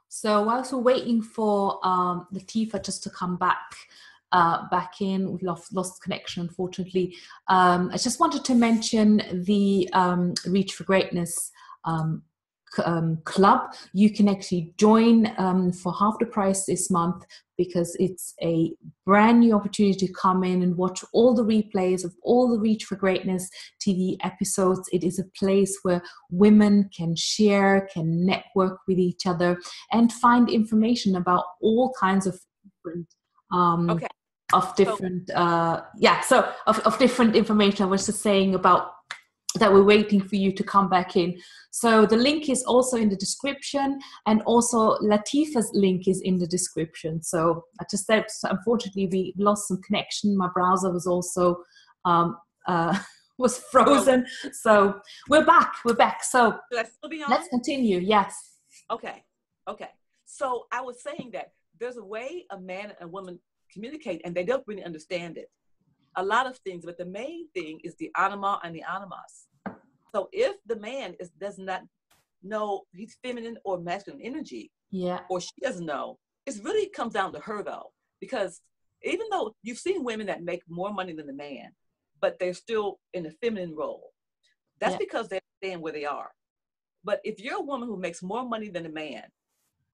So whilst we're waiting for Latifa just to come back in, we've lost connection, unfortunately. I just wanted to mention the Reach for Greatness club. You can actually join for half the price this month, because it's a brand new opportunity to come in and watch all the replays of all the Reach for Greatness TV episodes. It is a place where women can share, can network with each other, and find information about all kinds of different Okay. of different of different information. I was just saying about that we're waiting for you to come back in. So the link is also in the description, and also Latifa's link is in the description. So I just said, unfortunately, we lost some connection. My browser was also was frozen. So we're back. So Should I still be on? Let's continue. Yes. Okay. So I was saying that there's a way a man and a woman communicate, and they don't really understand it. A lot of things, but the main thing is the anima and the animas. So if the man does not know he's feminine or masculine energy, or she doesn't know, it really comes down to her though, because even though you've seen women that make more money than the man, but they're still in a feminine role, that's because they understand where they are. But if you're a woman who makes more money than a man,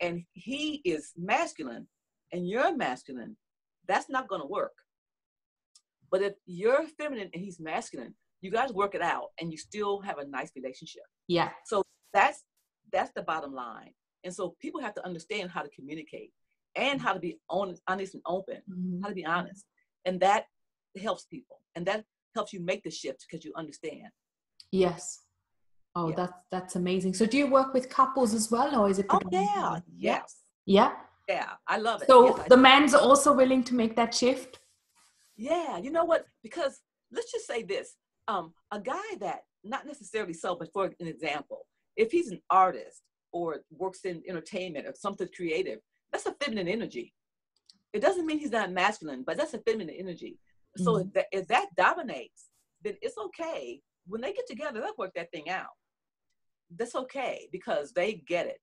and he is masculine and you're masculine, that's not going to work. But if you're feminine and he's masculine, you guys work it out and you still have a nice relationship. Yeah. So that's the bottom line. And so people have to understand how to communicate and how to be honest and open, how to be honest. And that helps people. And that helps you make the shift because you understand. Yes. Oh, yeah. That's amazing. So do you work with couples as well, or is it? Oh, yeah. Yes. Yeah. Yeah. I love it. So yes, the men's are also willing to make that shift? Yeah. You know what? Because let's just say this. A guy that, not necessarily so, but for an example, if he's an artist or works in entertainment or something creative, that's a feminine energy. It doesn't mean he's not masculine, but that's a feminine energy. So if that dominates, then it's okay. When they get together, they'll work that thing out. That's okay, because they get it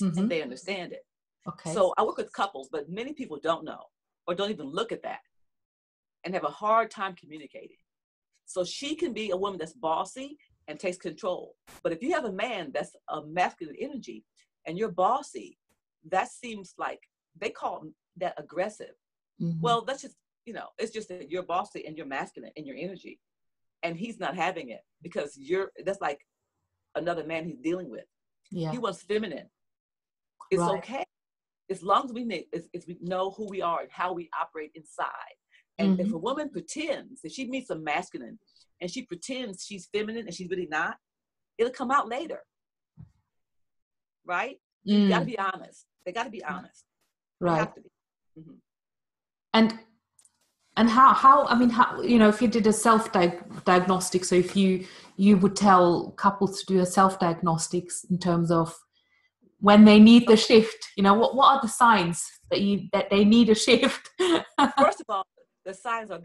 and they understand it. Okay. So I work with couples, but many people don't know or don't even look at that and have a hard time communicating. So she can be a woman that's bossy and takes control. But if you have a man that's a masculine energy and you're bossy, that seems like, they call that aggressive. Well, that's just, it's just that you're bossy and you're masculine in your energy. And he's not having it because that's like another man he's dealing with. Yeah. He wants feminine. It's okay. As long as we know who we are and how we operate inside. And if a woman pretends, if she meets a masculine and she pretends she's feminine and she's really not, it'll come out later. Right? You got to be honest. They got to be honest. Right. They have to be. And how, if you did a self-diagnostic, so if you would tell couples to do a self-diagnostics in terms of when they need the shift, what are the signs that they need a shift? First of all, the signs are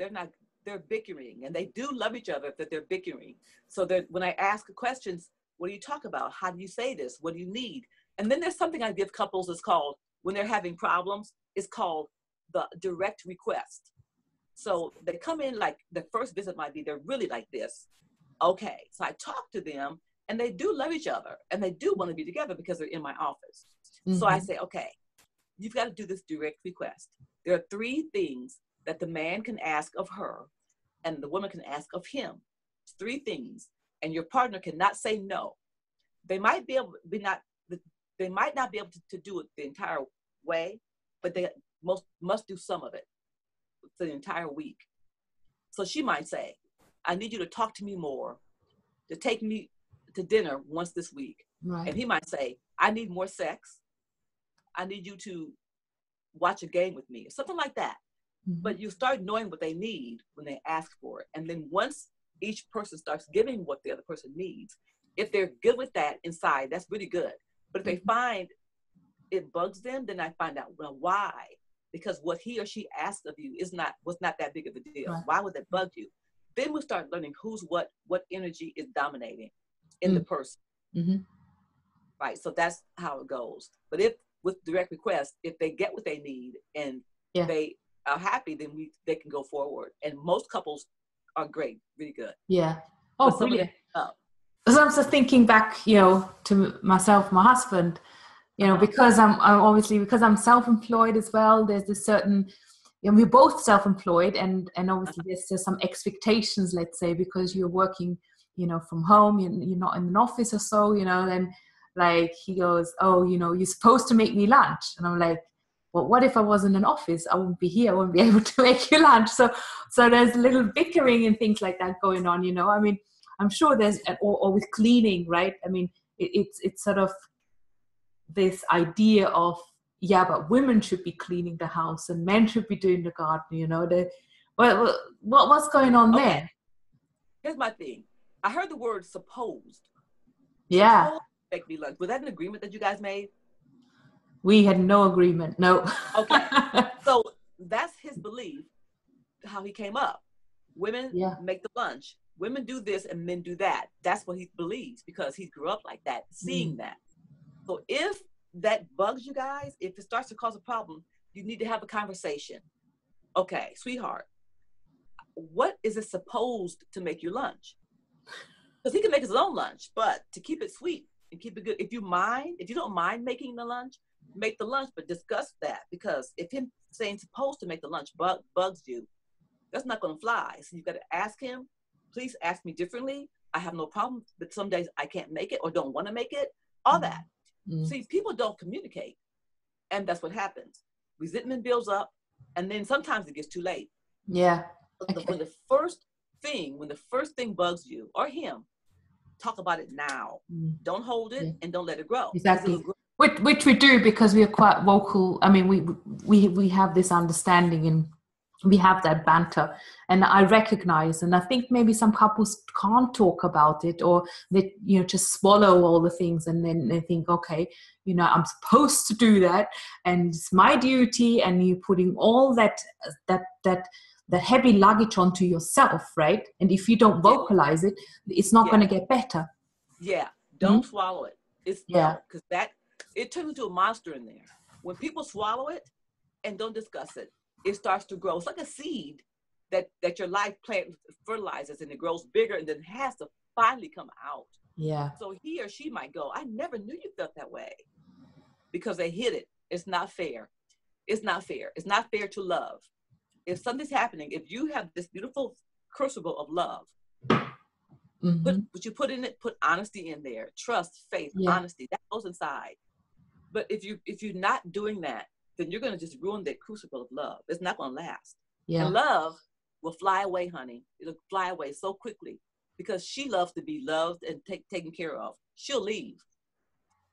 they're bickering, and they do love each other, that they're bickering. So that when I ask questions, what do you talk about? How do you say this? What do you need? And then there's something I give couples, it's called, when they're having problems, it's called the direct request. So they come in, like the first visit might be, they're really like this. Okay, so I talk to them and they do love each other and they do want to be together because they're in my office. So I say, okay, you've got to do this direct request. There are 3 things that the man can ask of her and the woman can ask of him. It's 3 things, and your partner cannot say no. They might not be able to do it the entire way, but they must do some of it for the entire week. So she might say, I need you to talk to me more, to take me to dinner once this week. Right. And he might say, I need more sex. I need you to watch a game with me, or something like that. But you start knowing what they need when they ask for it. And then once each person starts giving what the other person needs, if they're good with that inside, that's really good. But if they find it bugs them, then I find out, well, why? Because what he or she asked of you was not that big of a deal. Right. Why would that bug you? Then we start learning who's what energy is dominating in the person. Right. So that's how it goes. But if with direct request. If they get what they need and they are happy, then they can go forward. And most couples are great, really good. Yeah. Oh, but brilliant. So I'm just thinking back, to myself, my husband, because I'm obviously, because I'm self-employed as well, there's this certain, we're both self-employed, and obviously there's some expectations, let's say, because you're working, from home, you're not in an office or so, then like he goes, oh, you're supposed to make me lunch. And I'm like, well, what if I was in an office? I wouldn't be here. I wouldn't be able to make you lunch. So there's a little bickering and things like that going on, I mean, I'm sure there's, or with cleaning, right? I mean, it's sort of this idea of, but women should be cleaning the house and men should be doing the garden, what's going on there? Here's my thing. I heard the word supposed. Yeah. Supposed to make me lunch. Was that an agreement that you guys made? We had no agreement. No. Okay. So that's his belief, how he came up. Women make the lunch. Women do this and men do that. That's what he believes because he grew up like that, seeing that. So if that bugs you guys, if it starts to cause a problem, you need to have a conversation. Okay, sweetheart, what is it supposed to make you lunch? Because he can make his own lunch, but to keep it sweet and keep it good, if you don't mind making the lunch, make the lunch, but discuss that. Because if him saying supposed to make the lunch bugs you, that's not going to fly. So you got to ask him, please ask me differently. I have no problem, but some days I can't make it or don't want to make it. All that. See, people don't communicate, and that's what happens. Resentment builds up, and then sometimes it gets too late. Yeah. Okay. When the first thing bugs you or him, talk about it now. Don't hold it and don't let it grow. Exactly. Which we do because we are quite vocal. I mean, we have this understanding and we have that banter, and I recognize, and I think maybe some couples can't talk about it, or they just swallow all the things, and then they think, okay, I'm supposed to do that and it's my duty, and you're putting all that heavy luggage onto yourself, right? And if you don't vocalize it, it's not going to get better. Don't swallow it. It's because it turns into a monster in there. When people swallow it and don't discuss it, it starts to grow. It's like a seed that your life plant fertilizes, and it grows bigger and then has to finally come out. Yeah. So he or she might go, I never knew you felt that way, because they hid it. It's not fair. It's not fair. It's not fair to love. If something's happening, if you have this beautiful crucible of love, put honesty in there, trust, faith, honesty, that goes inside. But if you're not doing that, then you're going to just ruin that crucible of love. It's not going to last. Yeah. And love will fly away, honey. It'll fly away so quickly because she loves to be loved and taken care of. She'll leave.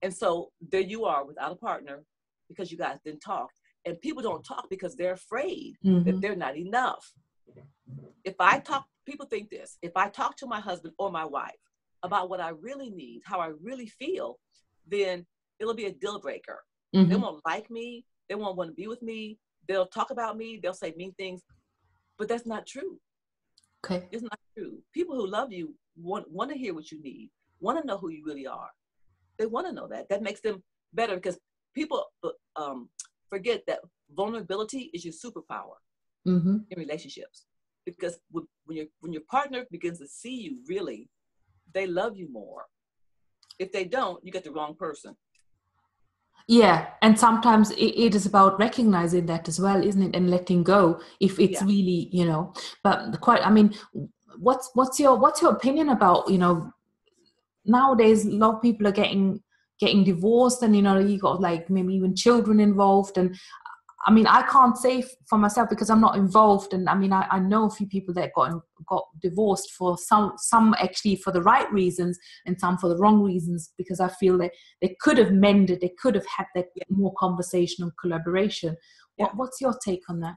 And so there you are without a partner because you guys didn't talk. And people don't talk because they're afraid that they're not enough. People think this, if I talk to my husband or my wife about what I really need, how I really feel, then it'll be a deal breaker. They won't like me. They won't want to be with me. They'll talk about me. They'll say mean things. But that's not true. Okay. It's not true. People who love you want to hear what you need, want to know who you really are. They want to know that. That makes them better because people forget that vulnerability is your superpower in relationships. Because when your partner begins to see you really, they love you more. If they don't, you get the wrong person. Yeah, and sometimes it is about recognizing that as well, isn't it? And letting go if it's really, But what's your opinion about, nowadays a lot of people are getting divorced, and you got like maybe even children involved, and I mean, I can't say for myself because I'm not involved. And I mean, I know a few people that got divorced for some actually for the right reasons and some for the wrong reasons, because I feel that they could have mended, they could have had that more conversation and collaboration. What's your take on that?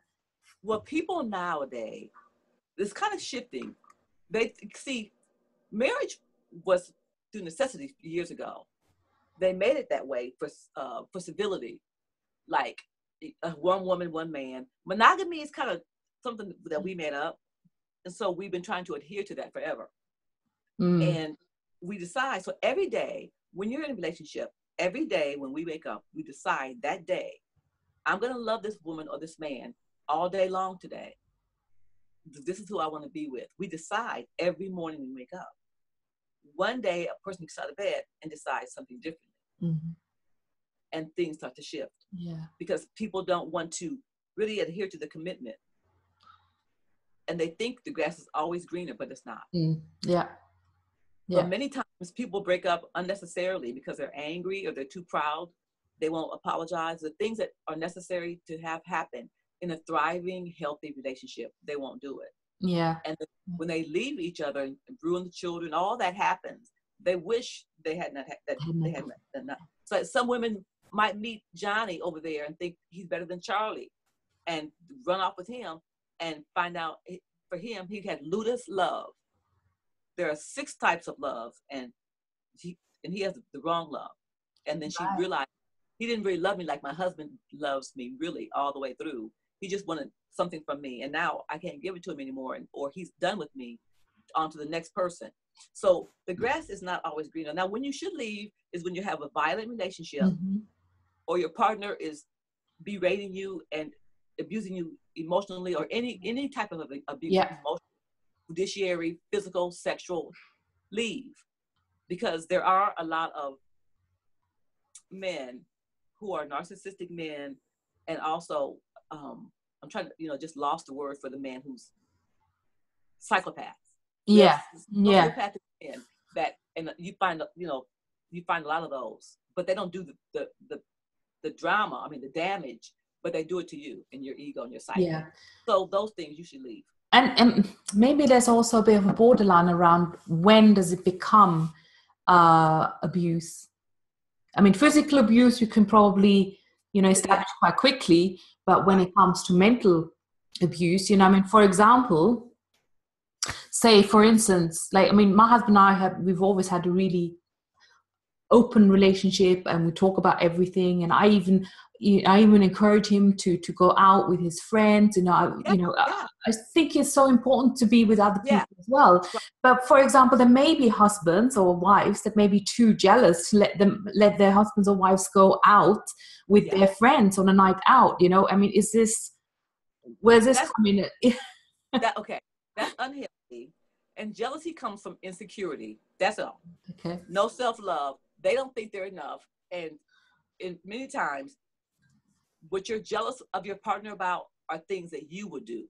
Well, people nowadays, it's kind of shifting. They see marriage was through necessity years ago. They made it that way for civility, like one woman, one man. Monogamy is kind of something that we made up. And so we've been trying to adhere to that forever. And we decide, so every day when you're in a relationship, every day when we wake up, we decide that day, I'm going to love this woman or this man all day long today. This is who I want to be with. We decide every morning we wake up. One day, a person gets out of bed and decides something differently. Mm-hmm. And things start to shift. Yeah. Because people don't want to really adhere to the commitment. And they think the grass is always greener, but it's not. Yeah. But many times people break up unnecessarily because they're angry or they're too proud. They won't apologize. The things that are necessary to have happen in a thriving, healthy relationship, they won't do it. Yeah. And when they leave each other and ruin the children, all that happens. They wish they had not they had not. So some women might meet Johnny over there and think he's better than Charlie, and run off with him, and find out for him he had ludus love. There are 6 types of love, and he has the wrong love. And then she realized he didn't really love me like my husband loves me, really, all the way through. He just wanted something from me, and now I can't give it to him anymore, or he's done with me, on to the next person. So the grass is not always greener. Now, when you should leave is when you have a violent relationship, or your partner is berating you and abusing you emotionally, or any type of abuse, emotional, judiciary, physical, sexual. Leave, because there are a lot of men who are narcissistic men, and also I'm trying to, just lost the word for the man who's psychopaths. Sociopathic men that, and you find a lot of those, but they don't do the drama. I mean, the damage, but they do it to you and your ego and your psyche. Yeah. So those things you should leave. And maybe there's also a bit of a borderline around when does it become abuse. I mean, physical abuse you can probably establish quite quickly, but when it comes to mental abuse, I mean, for example, say for instance, my husband and I we've always had a really open relationship, and we talk about everything, and I even encourage him to go out with his friends. I think it's so important to be with other people as well. But for example, there may be husbands or wives that may be too jealous to let their husbands or wives go out with their friends on a night out. I mean, where's this coming? Okay, that's unhealthy, and jealousy comes from insecurity. That's all. Okay. No self-love. They don't think they're enough, and many times, what you're jealous of your partner about are things that you would do.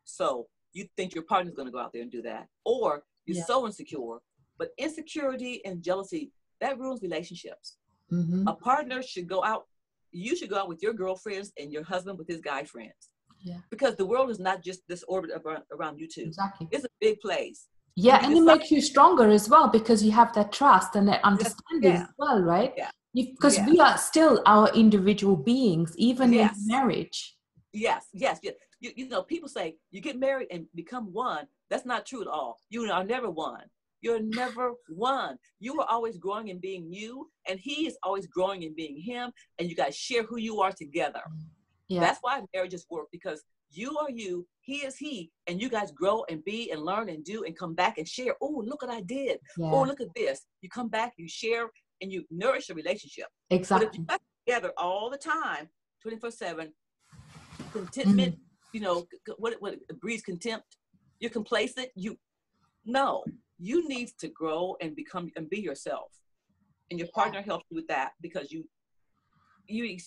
So you think your partner's going to go out there and do that, or you're so insecure. But insecurity and jealousy, that ruins relationships. Mm-hmm. A partner should go out. You should go out with your girlfriends and your husband with his guy friends. Yeah. Because the world is not just this orbit around you two. Exactly. It's a big place. Yeah, and it makes you stronger as well, because you have that trust and that understanding as well, right? Yeah. Because we are still our individual beings, even in marriage. Yes. People say you get married and become one. That's not true at all. You are never one. You're never one. You are always growing and being you, and he is always growing and being him, and you guys share who you are together. Yeah. That's why marriages work, because you are you, he is he, and you guys grow and be and learn and do and come back and share. Oh, look what I did. Yeah. Oh, look at this. You come back, you share, and you nourish a relationship. Exactly. But if you guys together all the time, 24/7, contentment, what breeds contempt, you're complacent, you need to grow and become and be yourself. And your partner helps you with that, because you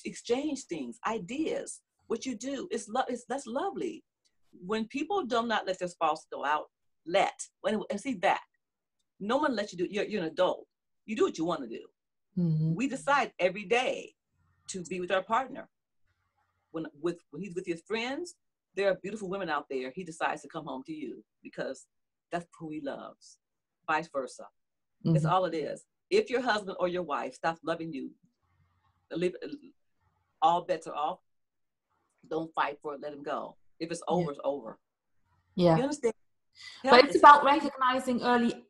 exchange things, ideas. What you do is that's lovely. When people do not let their spouse go out, and see that no one lets you do. You're an adult. You do what you want to do. Mm-hmm. We decide every day to be with our partner. When he's with his friends, there are beautiful women out there. He decides to come home to you because that's who he loves. Vice versa. Mm-hmm. That's all it is. If your husband or your wife stops loving you, all bets are off. Don't fight for it. Let him go. If it's over, it's over. Yeah. You understand? But it's about recognizing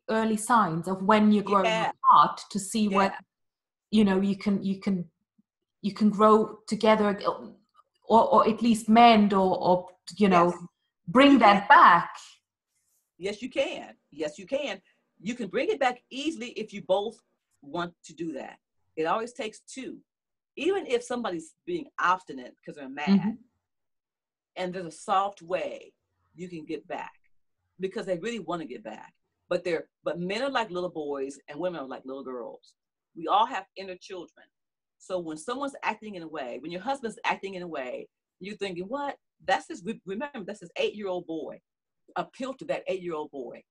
early signs of when you're growing apart, to see what you can grow together, or at least mend or bring that back. Yes, you can. You can bring it back easily if you both want to do that. It always takes two. Even if somebody's being obstinate because they're mad, Mm-hmm. and there's a soft way you can get back because they really want to get back. But men are like little boys and women are like little girls. We all have inner children. So when someone's acting in a way, when your husband's acting in a way, you're thinking, what? Remember, that's his 8-year-old boy. Appeal to that 8-year-old boy.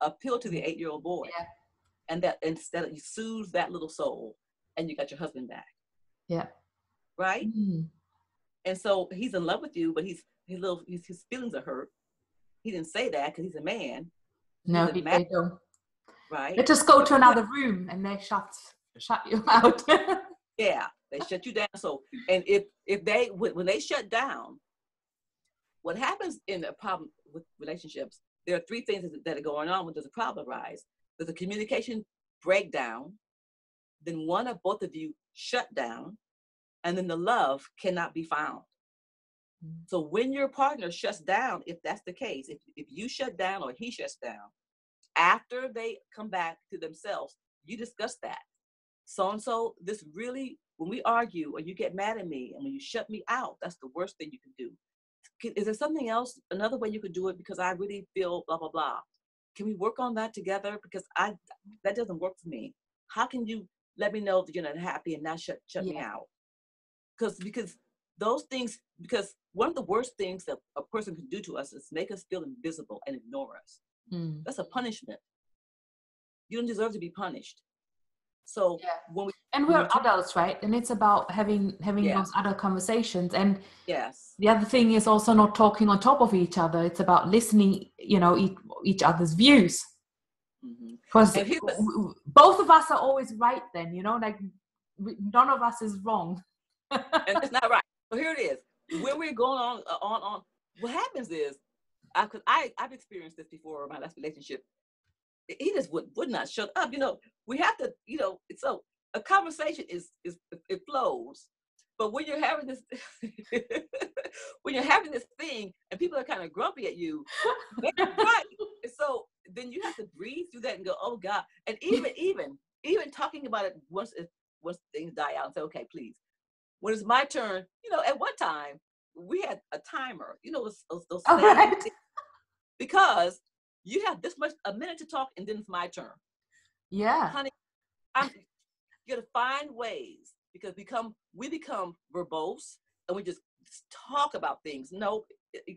Appeal to the 8-year-old boy. Yeah. And that instead you soothe that little soul and you got your husband back. Yeah. Right? Mm. And so he's in love with you, but his feelings are hurt. He didn't say that because he's a man. No, they don't. Right? They just go to another room and they shut you out. Yeah, they shut you down. So, and when they shut down, what happens in a problem with relationships, there are 3 things that are going on when there's a problem arise. There's a communication breakdown, then one or both of you shut down, and then the love cannot be found. So when your partner shuts down, if that's the case, if you shut down or he shuts down, after they come back to themselves, you discuss that. So-and-so, this really, when we argue or you get mad at me and when you shut me out, that's the worst thing you can do. Is there something else, another way you could do it? Because I really feel blah, blah, blah. Can we work on that together? Because that doesn't work for me. How can you let me know that you're not happy and not shut me out? Because those things, because one of the worst things that a person can do to us is make us feel invisible and ignore us. Mm. That's a punishment. You don't deserve to be punished. So we're adults, right? And it's about having those adult conversations. And the other thing is also not talking on top of each other. It's about listening, each other's views. Because both of us are always right then, like none of us is wrong. And it's not right. So here it is. When we're going on, what happens is, I've experienced this before in my last relationship. He just would not shut up. We have to, so a conversation it flows. But when you're having this, thing and people are kind of grumpy at you, right? And so then you have to breathe through that and go, oh God. And even talking about it once things die out and say, okay, please. When it's my turn, at one time we had a timer, those right. Because you have a minute to talk and then it's my turn. Yeah. Honey, you gotta find ways because we become verbose and we just talk about things. No,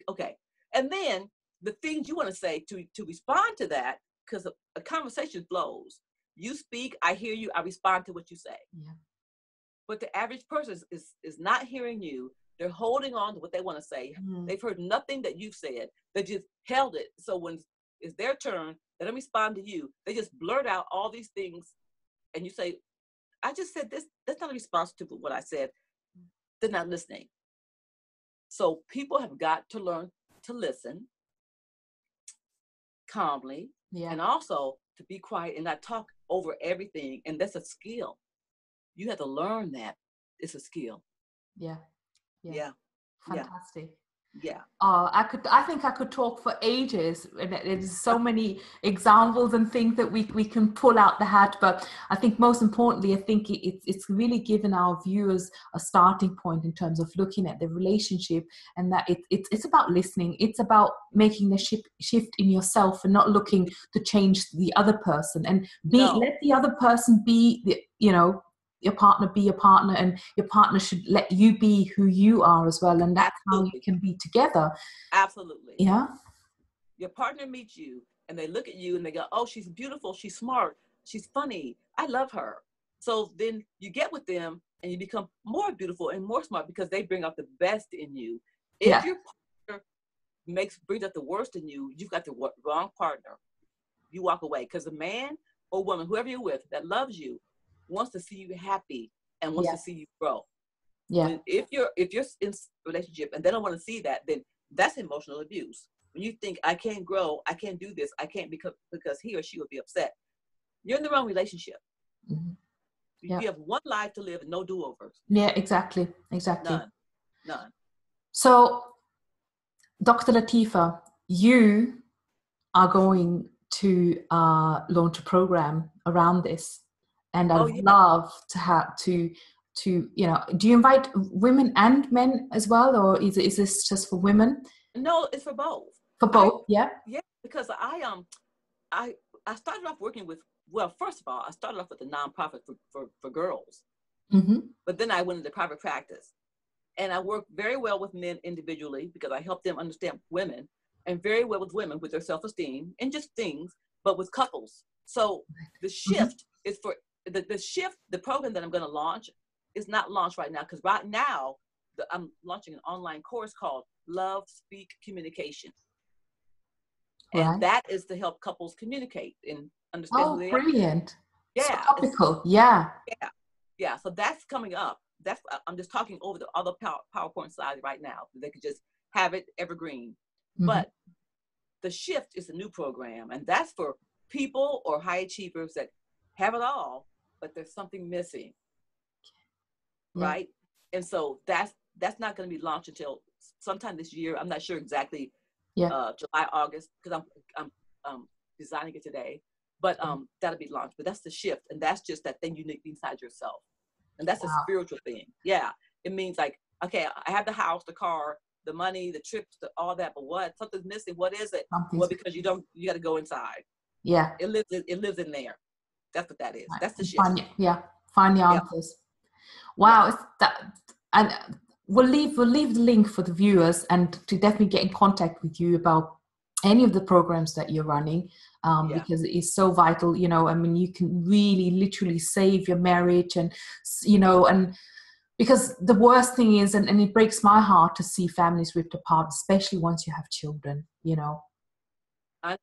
okay. And then the things you want to say to respond to that, because a conversation flows. You speak, I hear you, I respond to what you say. Yeah. But the average person is not hearing you. They're holding on to what they want to say. Mm. They've heard nothing that you've said. They just held it. So when it's their turn, they don't respond to you. They just blurt out all these things. And you say, I just said this. That's not a response to what I said. They're not listening. So people have got to learn to listen calmly. Yeah. And also to be quiet and not talk over everything. And that's a skill. You have to learn that. It's a skill. Yeah. Fantastic. Yeah. I think I could talk for ages. There's so many examples and things that we can pull out the hat. But I think most importantly, I think it's really given our viewers a starting point in terms of looking at the relationship, and that it's about listening. It's about making a shift in yourself and not looking to change the other person, and let the other person be your partner be your partner, and your partner should let you be who you are as well. And that's Absolutely. How you can be together. Absolutely. Yeah. Your partner meets you and they look at you and they go, oh, she's beautiful. She's smart. She's funny. I love her. So then you get with them and you become more beautiful and more smart because they bring out the best in you. If your partner brings out the worst in you, you've got the wrong partner. You walk away, because a man or woman, whoever you're with that loves you, wants to see you happy and wants to see you grow. Yeah. If you're in a relationship and they don't want to see that, then that's emotional abuse. When you think I can't grow, I can't do this, I can't because he or she will be upset. You're in the wrong relationship. Mm-hmm. You have one life to live and no do-overs. Yeah, exactly. None. So, Dr. Latifa, you are going to launch a program around this. and Oh, I'd yeah. love to have to you know, do you invite women and men as well, or is this just for women? No, it's for both. For both, yeah. Yeah, because I started off working with, well, first of all, I started off with a nonprofit for girls, Mm-hmm. but then I went into private practice, and I work very well with men individually because I help them understand women, and very well with women with their self-esteem and just things, but with couples. So the shift is for the shift. The program that I'm going to launch is not launched right now, because right now I'm launching an online course called Love, Speak, Communication. Right. And that is to help couples communicate and understand who Oh, they are. brilliant. So Yeah. topical. Yeah. Yeah. Yeah. So that's coming up. I'm just talking over the other PowerPoint slides right now. They could just have it evergreen. Mm-hmm. But the shift is a new program, and that's for people or high achievers that have it all, but there's something missing. Yeah. Right. And so that's not going to be launched until sometime this year. I'm not sure exactly. Yeah. July, August, because I'm designing it today, but that'll be launched. But that's the shift, and that's just that thing unique inside yourself, and that's a spiritual thing. Yeah, it means like, okay, I have the house, the car, the money, the trips, all that, but what? Something's missing. What is it? Well, because you got to go inside. Yeah. It lives in there. That's what that is. Right. That's the shift. Find the answers. Wow, it's that, and we'll leave the link for the viewers, and to definitely get in contact with you about any of the programs that you're running, because it is so vital. You know, I mean, you can really literally save your marriage, and you know, and because the worst thing is, and it breaks my heart to see families ripped apart, especially once you have children. You know. I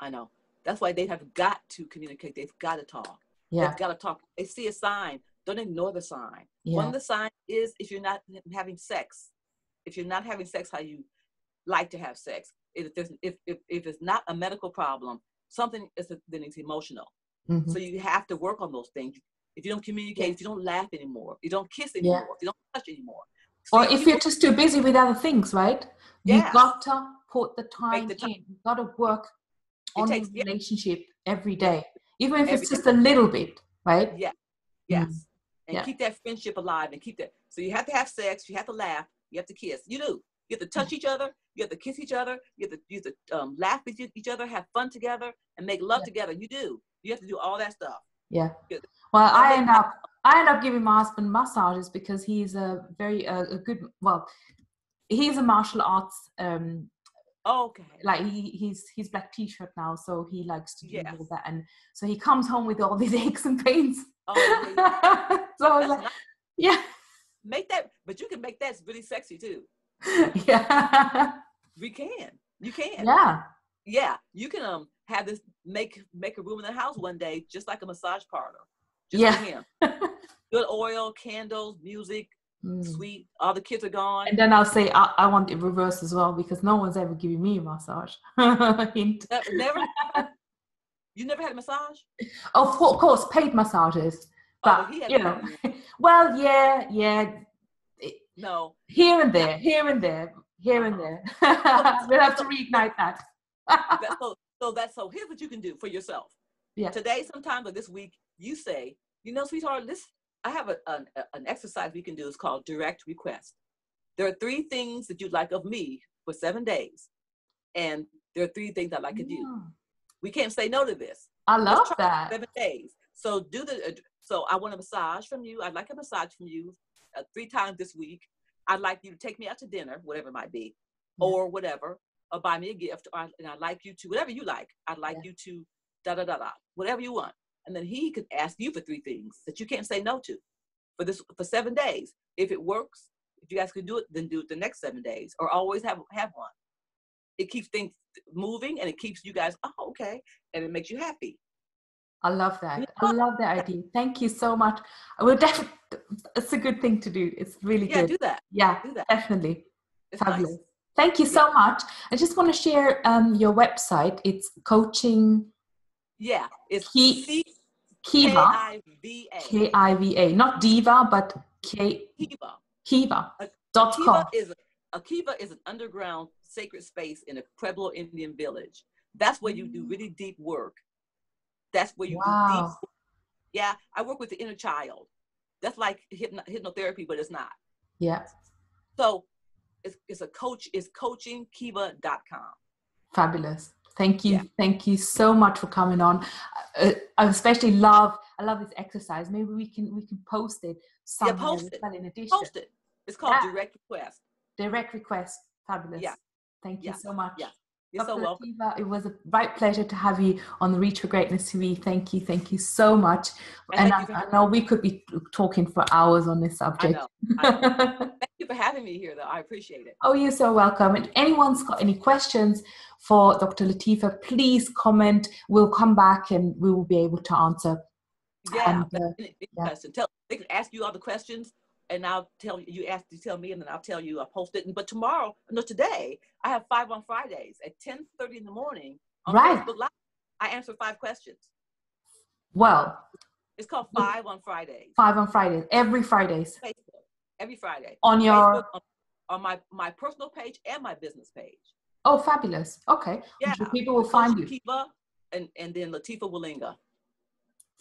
know. That's why they have got to communicate. They've got to talk. Yeah. They've got to talk. They see a sign. Don't ignore the sign. Yeah. One of the signs is if you're not having sex. If you're not having sex how you like to have sex. If it's not a medical problem, something is, then it's emotional. Mm-hmm. So you have to work on those things. If you don't communicate, if you don't laugh anymore, if you don't kiss anymore, if you don't touch anymore. Or if you're just too busy with other things, right? Yes. You got to put the time in. You got to work on the relationship every day, even if it's just a little bit, right? Yeah. Yes. And keep that friendship alive, and keep that. So you have to have sex, you have to laugh, you have to kiss. You do. You have to touch each other, you have to kiss each other, you have to laugh with each other, have fun together, and make love together. You do. You have to do all that stuff. Yeah. Well, I end up giving my husband massages because he's a very good. Well, he's a martial arts. Okay. Like he's black t-shirt now, so he likes to do all that, and so he comes home with all these aches and pains. Oh, yeah. So I was like, yeah. Make that, but you can make that really sexy too. Yeah. We can. You can. Yeah. Yeah. You can have this make a room in the house one day just like a massage parlor. Just for him. Good oil, candles, music, sweet. All the kids are gone. And then I'll say I want it reversed as well, because no one's ever giving me a massage. Hint. Never. You never had a massage? Of course, paid massages. But you know, well, yeah. No. Here and there. We'll have to reignite that. So here's what you can do for yourself. Yeah. Today, sometime or this week, you say, you know, sweetheart, I have an exercise we can do. It's called direct request. There are 3 things that you'd like of me for 7 days. And there are 3 things I'd like of you. We can't say no to this. I love that. 7 days. So so I want a massage from you. I'd like a massage from you 3 times this week. I'd like you to take me out to dinner, whatever it might be, or whatever, or buy me a gift. And I'd like you to, whatever you like. I'd like you to whatever you want. And then he could ask you for 3 things that you can't say no to for 7 days. If it works, if you guys can do it, then do it the next 7 days, or always have one. It keeps things moving, and it keeps you guys, okay. And it makes you happy. I love that. I love that idea. Thank you so much. It's a good thing to do. It's really good. Yeah, do that. Yeah, do that. Definitely. It's fabulous. Nice. Thank you so much. I just want to share your website. It's coaching. Yeah, it's Kiva. Kiva. Not diva, but Kiva.com. Kiva is an underground sacred space in a Pueblo Indian village. That's where you do really deep work. That's where you do deep work. Yeah, I work with the inner child. That's like hypnotherapy, but it's not. Yeah. So it's a coach, it's coachingkiva.com. Fabulous. Thank you. Yeah. Thank you so much for coming on. I especially love this exercise. Maybe we can post it somewhere. Yeah, post it. In addition. Post it. It's called Direct Request. Direct Request. Fabulous. Yeah. Thank you so much. Yeah. You're Dr. so welcome. Latifa, it was a right pleasure to have you on the Reach for Greatness TV. Thank you. Thank you so much. And I know we could be talking for hours on this subject. I know. Thank you for having me here, though. I appreciate it. Oh, you're so welcome. And anyone's got any questions for Dr. Latifa, please comment. We'll come back and we will be able to answer. Yeah. Question. They can ask you all the questions, and I'll tell you. You tell me, and then I'll tell you. I'll post it. But today I have 5 on Fridays at 10:30 in the morning on Facebook Live. I answer 5 questions. Well, it's called 5 on Fridays. 5 on Fridays. Every Fridays. Facebook. Every Friday. On your Facebook, on my personal page and my business page. Oh, fabulous. Okay. Yeah. So people will find you. Kiva and then Latifa Walinga.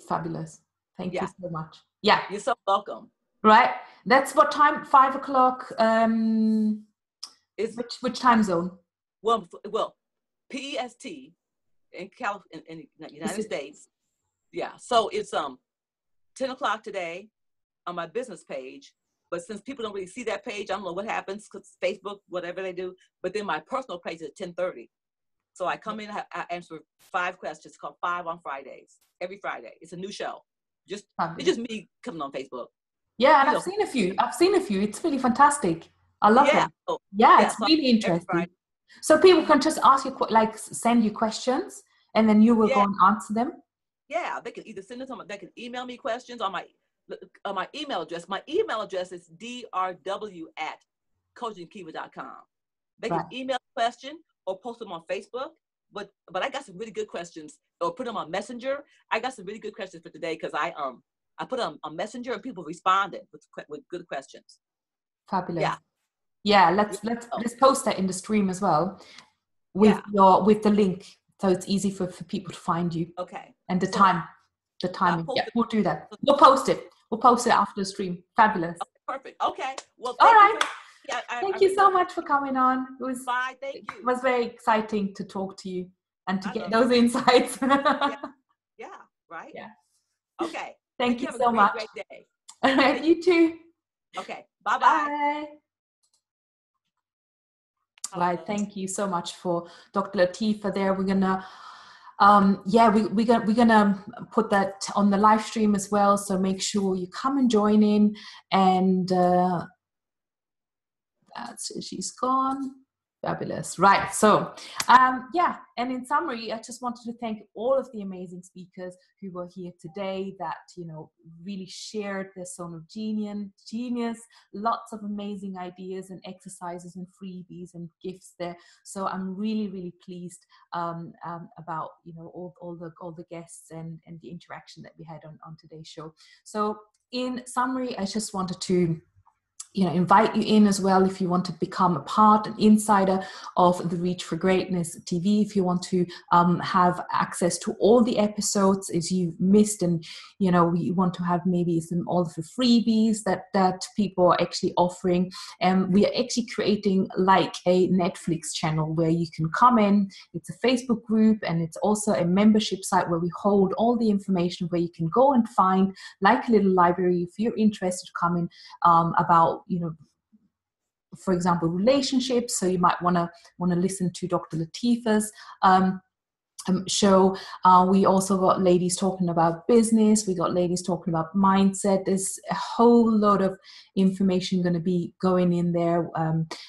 Fabulous. Thank you so much. Yeah. You're so welcome. Right. That's what time? 5 o'clock. Which time zone? Well, PEST in the United States. Yeah. So it's 10 o'clock today on my business page. But since people don't really see that page, I don't know what happens because Facebook, whatever they do. But then my personal page is at 10:30. So I come in, I answer 5 questions called 5 on Fridays. Every Friday. It's a new show. It's just me coming on Facebook. Yeah, and I've seen a few. It's really fantastic. I love it. It's really interesting. So people can just ask you, send you questions, and then you will go and answer them. Yeah, they can either send it to me, they can email me questions on my email address. My email address is drw@coachingkiva.com. They can email a question or post them on Facebook. But I got some really good questions, or put them on Messenger. I got some really good questions for today because I put them on Messenger and people responded with good questions. Fabulous. Yeah. Let's post that in the stream as well with the link, so it's easy for people to find you. Okay. And the timing. Yeah, we'll do that. We'll post it. After the stream. Fabulous. Okay, perfect. Okay. Well, all right. Thank you so much for coming on. Bye. Thank you. It was very exciting to talk to you and to get those insights. Yeah. Right. Yeah. Okay. Thank you so much. Great day. All right. You too. Okay. Bye. Bye. Right. Thank you so much for Dr. Latifa there. We're gonna we're gonna put that on the live stream as well. So make sure you come and join in. And she's gone. Fabulous. Right. So, and in summary, I just wanted to thank all of the amazing speakers who were here today that, really shared their zone of genius, lots of amazing ideas and exercises and freebies and gifts there. So I'm really, really pleased about, all the guests and the interaction that we had on today's show. So in summary, I just wanted to invite you in as well if you want to become an insider of the Reach for Greatness TV, if you want to have access to all the episodes as you've missed, and we want to have maybe all of the freebies that people are actually offering. We are actually creating like a Netflix channel where you can come in. It's a Facebook group, and it's also a membership site where we hold all the information where you can go and find like a little library if you're interested to come in about for example, relationships. So you might want to listen to Dr. Latifa's show. We also got ladies talking about business. We got ladies talking about mindset. There's a whole lot of information going to be going in there.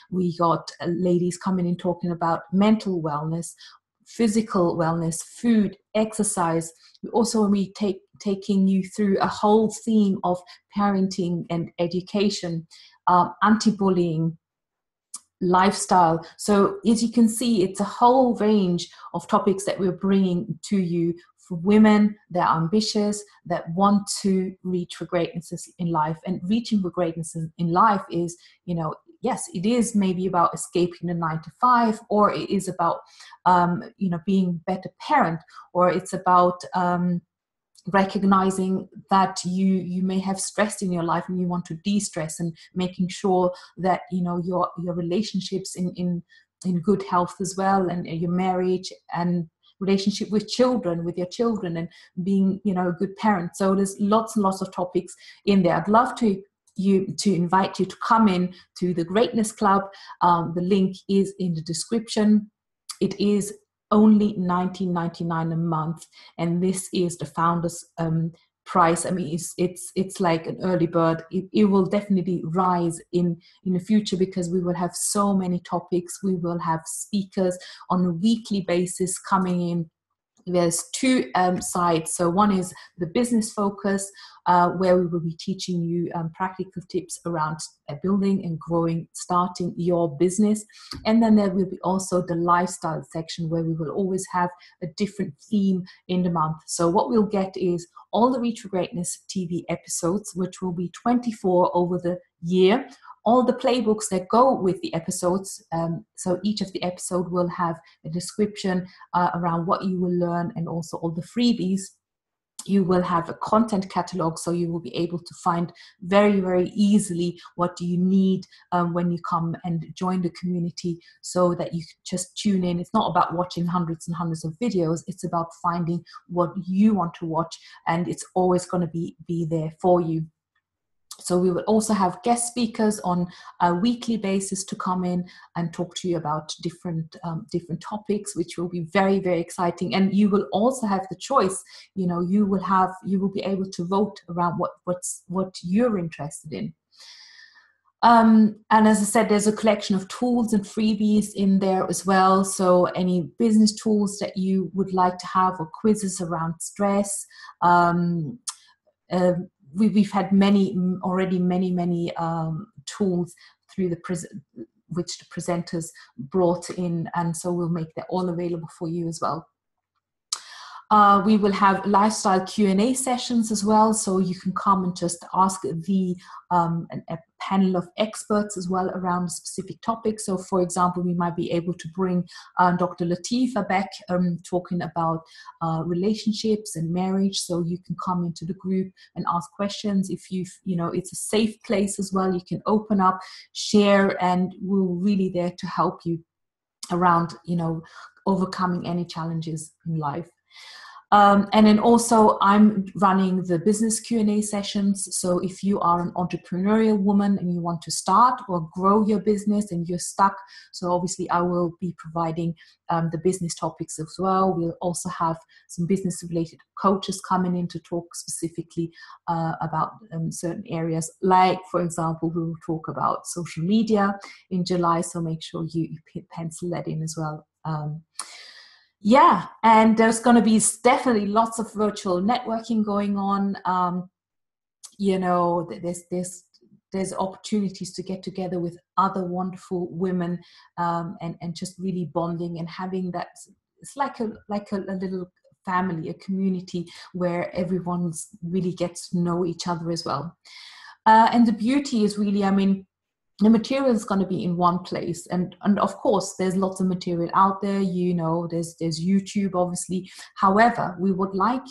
We got ladies coming in talking about mental wellness, physical wellness, food, exercise. We also will be taking you through a whole theme of parenting and education, anti-bullying, lifestyle. So as you can see, it's a whole range of topics that we're bringing to you for women that are ambitious, that want to reach for greatness in life. And reaching for greatness in life is, yes, it is maybe about escaping the 9-to-5, or it is about, being a better parent, or it's about, recognizing that you may have stress in your life and you want to de-stress, and making sure that your relationships in good health as well, and your marriage and relationship with your children, and being a good parent. So there's lots and lots of topics in there. I'd love to invite you to come in to the Greatness Club. The link is in the description. It is only $19.99 a month, and this is the founders price. I mean, it's like an early bird. It will definitely rise in the future, because we will have so many topics. We will have speakers on a weekly basis coming in. There's two sides. So one is the business focus, where we will be teaching you practical tips around building and growing, starting your business. And then there will be also the lifestyle section, where we will always have a different theme in the month. So what we'll get is all the Reach for Greatness TV episodes, which will be 24 over the year. All the playbooks that go with the episodes. So each of the episode will have a description around what you will learn, and also all the freebies. You will have a content catalog, so you will be able to find very, very easily what do you need when you come and join the community, so that you can just tune in. It's not about watching hundreds and hundreds of videos. It's about finding what you want to watch, and it's always going to be there for you. So we will also have guest speakers on a weekly basis to come in and talk to you about different topics, which will be very, very exciting. And you will also have the choice. You will be able to vote around what you're interested in. And as I said, there's a collection of tools and freebies in there as well. So any business tools that you would like to have, or quizzes around stress. We've had many tools through which the presenters brought in, and so we'll make that all available for you as well. We will have lifestyle Q&A sessions as well, so you can come and just ask a panel of experts as well around a specific topic. So for example, we might be able to bring Dr. Latifa back talking about relationships and marriage, so you can come into the group and ask questions. If it's a safe place as well, you can open up, share, and we're really there to help you around overcoming any challenges in life. And then also I'm running the business Q&A sessions. So if you are an entrepreneurial woman and you want to start or grow your business and you're stuck, so obviously I will be providing the business topics as well. We'll also have some business related coaches coming in to talk specifically about certain areas. Like, for example, we will talk about social media in July. So make sure you pencil that in as well. And there's going to be definitely lots of virtual networking going on. There's opportunities to get together with other wonderful women, and just really bonding and having that. It's like a little family, a community where everyone's really gets to know each other as well. And the beauty is really, the material is going to be in one place, and of course there's lots of material out there. There's YouTube, obviously. However, we would like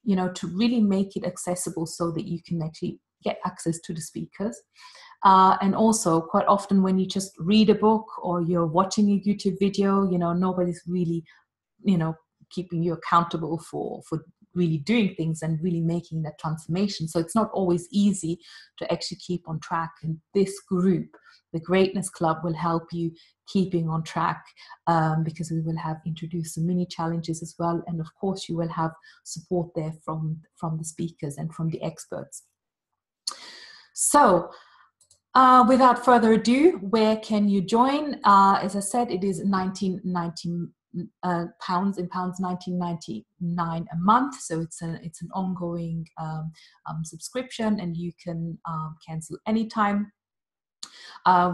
to really make it accessible so that you can actually get access to the speakers. And also, quite often when you just read a book or you're watching a YouTube video, nobody's really keeping you accountable for really doing things and really making that transformation. So it's not always easy to actually keep on track. And this group, the Greatness Club, will help you keeping on track, because we will have introduced some mini challenges as well. And of course, you will have support there from the speakers and from the experts. So without further ado, where can you join? As I said, it is £19.99 a month, so it's an ongoing subscription, and you can cancel anytime.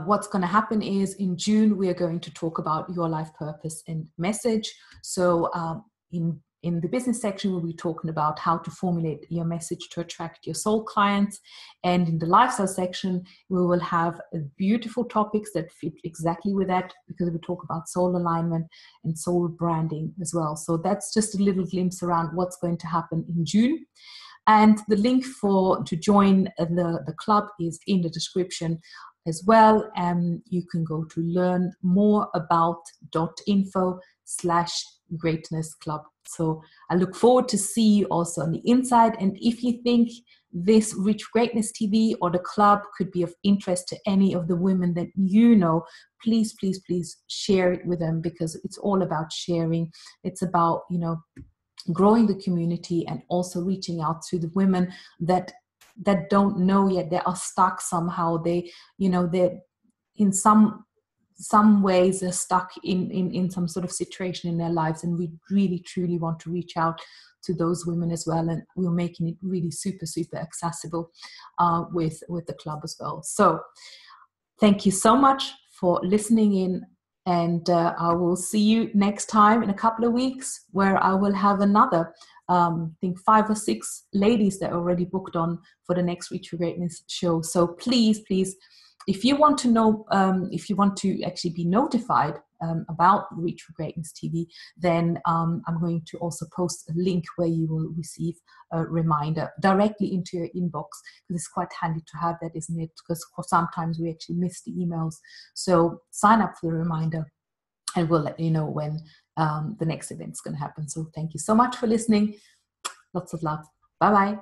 What's going to happen is in June we are going to talk about your life purpose and message. So in in the business section, we'll be talking about how to formulate your message to attract your soul clients. And in the lifestyle section, we will have beautiful topics that fit exactly with that, because we talk about soul alignment and soul branding as well. So that's just a little glimpse around what's going to happen in June. And the link to join the club is in the description as well. You can go to learn more about .info/greatness club. So I look forward to see you also on the inside. And if you think this Reach Greatness TV or the club could be of interest to any of the women that you know, please, please, please share it with them, because it's all about sharing. It's about, growing the community and also reaching out to the women that don't know yet. They are stuck somehow. They're in some ways they're stuck in some sort of situation in their lives, and we really truly want to reach out to those women as well, and we're making it really super accessible with the club as well. So thank you so much for listening in, and I will see you next time in a couple of weeks, where I will have another I think 5 or 6 ladies that are already booked on for the next Reach for Greatness show. So please, if you want to know, if you want to actually be notified about Reach for Greatness TV, then I'm going to also post a link where you will receive a reminder directly into your inbox, because it's quite handy to have that, isn't it? Because sometimes we actually miss the emails. So sign up for the reminder, and we'll let you know when the next event's going to happen. So thank you so much for listening. Lots of love. Bye-bye.